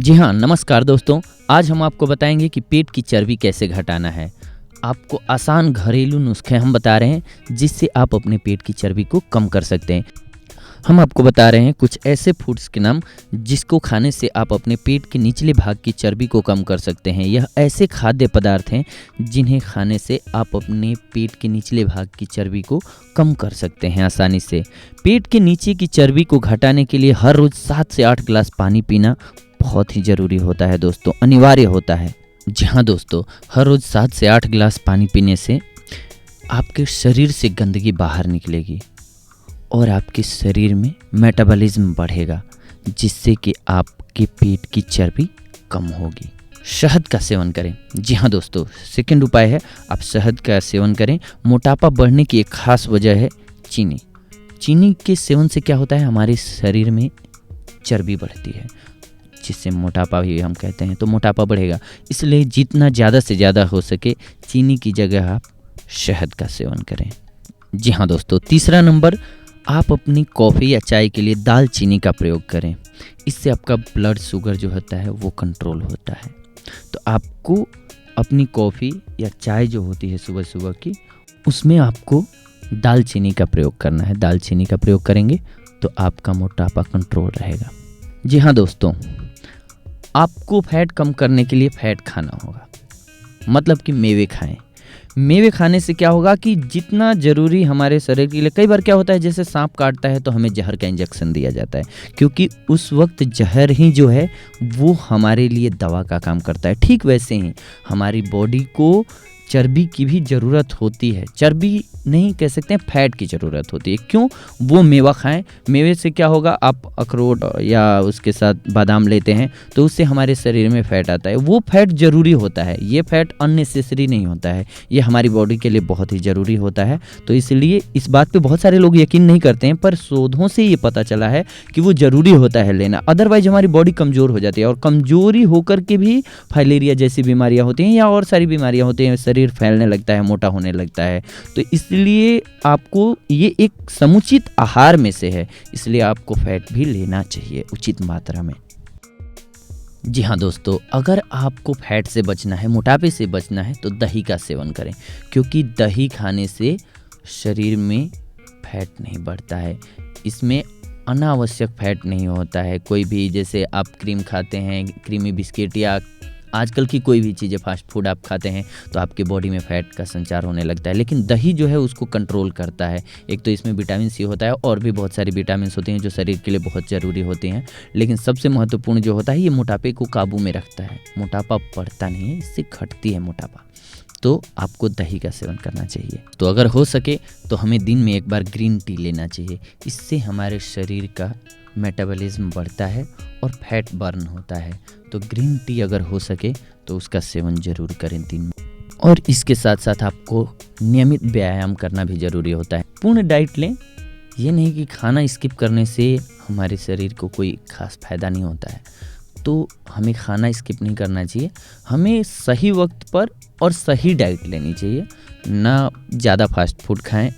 जी हाँ, नमस्कार दोस्तों। आज हम आपको बताएंगे कि पेट की चर्बी कैसे घटाना है। आपको आसान घरेलू नुस्खे हम बता रहे हैं जिससे आप अपने पेट की चर्बी को कम कर सकते हैं। हम आपको बता रहे हैं कुछ ऐसे फूड्स के नाम जिसको खाने से आप अपने पेट के निचले भाग की चर्बी को कम कर सकते हैं। यह ऐसे खाद्य पदार्थ हैं जिन्हें खाने से आप अपने पेट के निचले भाग की चर्बी को कम कर सकते हैं आसानी से। पेट के नीचे की चर्बी को घटाने के लिए हर रोज़ 7 से 8 गिलास पानी पीना बहुत ही ज़रूरी होता है दोस्तों, अनिवार्य होता है। जी हाँ दोस्तों, हर रोज़ 7 से 8 गिलास पानी पीने से आपके शरीर से गंदगी बाहर निकलेगी और आपके शरीर में मेटाबॉलिज्म बढ़ेगा जिससे कि आपके पेट की चर्बी कम होगी। शहद का सेवन करें। जी हाँ दोस्तों, सेकंड उपाय है आप शहद का सेवन करें। मोटापा बढ़ने की एक खास वजह है चीनी। चीनी के सेवन से क्या होता है, हमारे शरीर में चर्बी बढ़ती है जिससे मोटापा भी हम कहते हैं, तो मोटापा बढ़ेगा। इसलिए जितना ज़्यादा से ज़्यादा हो सके चीनी की जगह आप शहद का सेवन करें। जी हाँ दोस्तों, तीसरा नंबर, आप अपनी कॉफ़ी या चाय के लिए दालचीनी का प्रयोग करें। इससे आपका ब्लड शुगर जो होता है वो कंट्रोल होता है। तो आपको अपनी कॉफ़ी या चाय जो होती है सुबह सुबह की, उसमें आपको दालचीनी का प्रयोग करना है। दालचीनी का प्रयोग करेंगे तो आपका मोटापा कंट्रोल रहेगा। जी हाँ दोस्तों, आपको फैट कम करने के लिए फैट खाना होगा, मतलब कि मेवे खाएं। मेवे खाने से क्या होगा कि जितना ज़रूरी हमारे शरीर के लिए, कई बार क्या होता है जैसे सांप काटता है तो हमें जहर का इंजेक्शन दिया जाता है, क्योंकि उस वक्त जहर ही जो है वो हमारे लिए दवा का काम करता है। ठीक वैसे ही हमारी बॉडी को चर्बी की भी ज़रूरत होती है। चर्बी नहीं कह सकते हैं, फैट की ज़रूरत होती है। क्यों? वो मेवा खाएं। मेवे से क्या होगा, आप अखरोट या उसके साथ बादाम लेते हैं तो उससे हमारे शरीर में फ़ैट आता है। वो फ़ैट ज़रूरी होता है, ये फ़ैट अननेसेसरी नहीं होता है, ये हमारी बॉडी के लिए बहुत ही ज़रूरी होता है। तो इसलिए इस बात पे बहुत सारे लोग यकीन नहीं करते हैं, पर शोधों से ये पता चला है कि वो ज़रूरी होता है लेना। अदरवाइज हमारी बॉडी कमज़ोर हो जाती है और कमज़ोरी होकर के भी फाइलेरिया जैसी बीमारियाँ होती हैं या और सारी बीमारियाँ होती हैं, शरीर फैलने लगता है, मोटा होने लगता है। तो इसलिए आपको ये एक समुचित आहार में से है, इसलिए आपको फैट भी लेना चाहिए उचित मात्रा में। जी हाँ दोस्तों, अगर आपको फैट से बचना है, मोटापे से बचना है तो दही का सेवन करें, क्योंकि दही खाने से शरीर में फैट नहीं बढ़ता है। इसमें अनावश्यक फैट नहीं होता है। कोई भी, जैसे आप क्रीम खाते हैं, क्रीमी बिस्किट या आजकल की कोई भी चीज़ें फास्ट फूड आप खाते हैं तो आपके बॉडी में फ़ैट का संचार होने लगता है, लेकिन दही जो है उसको कंट्रोल करता है। एक तो इसमें विटामिन सी होता है और भी बहुत सारी विटामिन होती हैं जो शरीर के लिए बहुत ज़रूरी होती हैं, लेकिन सबसे महत्वपूर्ण जो होता है ये मोटापे को काबू में रखता है। मोटापा बढ़ता नहीं है, इससे घटती है मोटापा। तो आपको दही का सेवन करना चाहिए। तो अगर हो सके तो हमें दिन में एक बार ग्रीन टी लेना चाहिए। इससे हमारे शरीर का मेटाबॉलिज्म बढ़ता है और फैट बर्न होता है। तो ग्रीन टी अगर हो सके तो उसका सेवन ज़रूर करें दिन में। और इसके साथ साथ आपको नियमित व्यायाम करना भी ज़रूरी होता है। पूर्ण डाइट लें, ये नहीं कि खाना स्किप करने से हमारे शरीर को कोई खास फायदा नहीं होता है। तो हमें खाना स्किप नहीं करना चाहिए, हमें सही वक्त पर और सही डाइट लेनी चाहिए। ना ज़्यादा फास्ट फूड खाएं,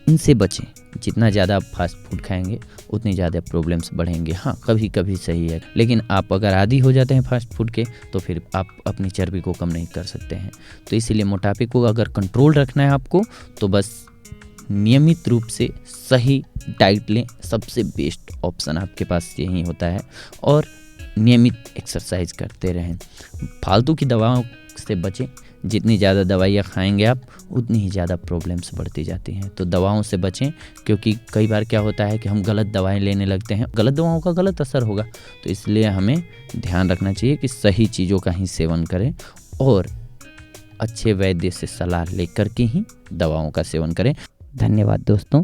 इनसे बचें। जितना ज़्यादा आप फास्ट फूड खाएंगे उतनी ज़्यादा प्रॉब्लम्स बढ़ेंगे। हाँ, कभी कभी सही है, लेकिन आप अगर आदी हो जाते हैं फास्ट फूड के तो फिर आप अपनी चर्बी को कम नहीं कर सकते हैं। तो इसीलिए मोटापे को अगर कंट्रोल रखना है आपको तो बस नियमित रूप से सही डाइट लें, सबसे बेस्ट ऑप्शन आपके पास यही होता है। और नियमित एक्सरसाइज करते रहें। फालतू की दवाओं से बचें। जितनी ज़्यादा दवाइयाँ खाएंगे आप उतनी ही ज़्यादा प्रॉब्लम्स बढ़ती जाती हैं। तो दवाओं से बचें, क्योंकि कई बार क्या होता है कि हम गलत दवाएं लेने लगते हैं, गलत दवाओं का गलत असर होगा। तो इसलिए हमें ध्यान रखना चाहिए कि सही चीज़ों का ही सेवन करें और अच्छे वैद्य से सलाह लेकर के ही दवाओं का सेवन करें। धन्यवाद दोस्तों।